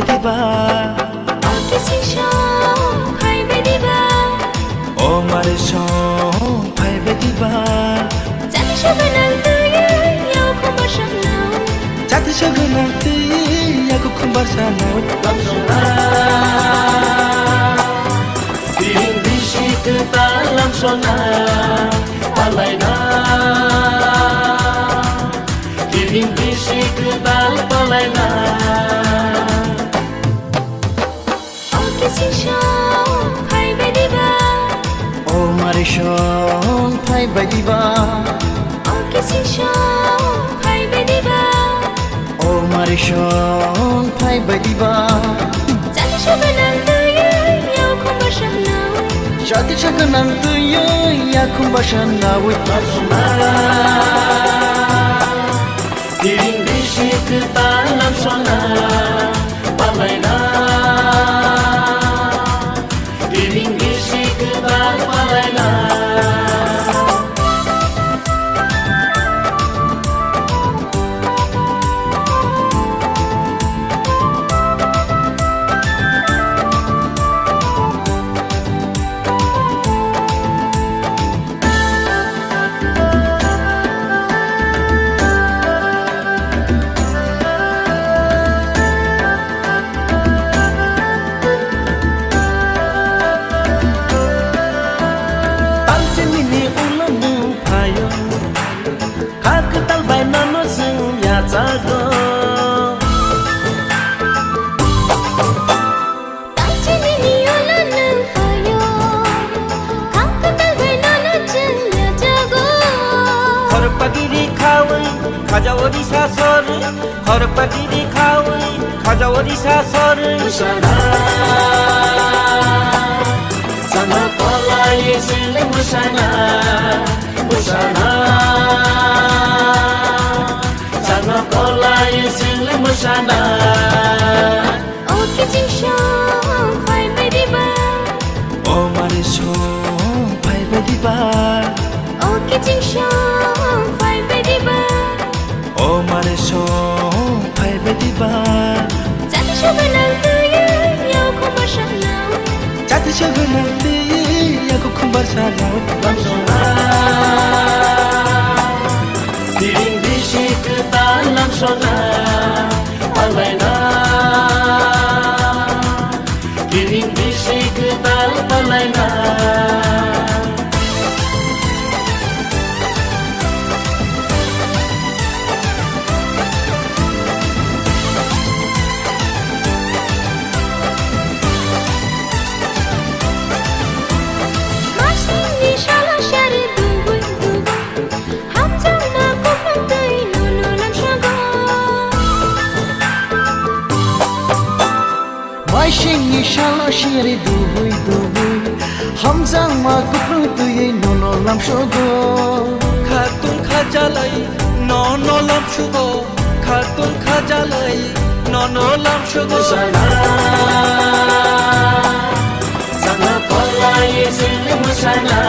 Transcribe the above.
बायदिबा फाइ बायदिबा ओ मारे फाइ बायदिबा जाति सोगोनां दैयाव खुम्बारसानाव जाति सोगोनां दैयाव खुम्बारसानाव lamsona Piring bisi kita lamsona Palaina Piring bisi kita palaina फाइ बायदिबा ओ मारे फाइ बायदिबा फाइ बायदिबा ओ मारे फाइ बायदिबा जाति सोगोनां दैयाव खुम्बारसानाव जाति सोगोनां दैयाव खुम्बारसानाव lamsona Piring bisi kita lamsona Palaina Piring bisi kita palaina Kaja Odisha sor, Horpagiri khawai, Kaja Odisha sor. Musana, sana polai sile musana, musana, sana polai sile musana. Oh, फाइ बायदिबा Oh, mare फाइ बायदिबा Oh, फाइ बायदिबा ओ मारे फाइ बायदिबा जाति सोगोनां दैयाव खुम्बारसानाव जाति सोगोनां दैयाव खुम्बारसानाव lamsona Piring bisi kita lamsona Palaina Piring bisi kita palaina Maishingi shala shiri dubui dubui Hamzang ma kupru tuye nono lam shogo Khatun khajalai nono lam shogo Khatun khajalai nono lam shogo Musana Sana polai sile musana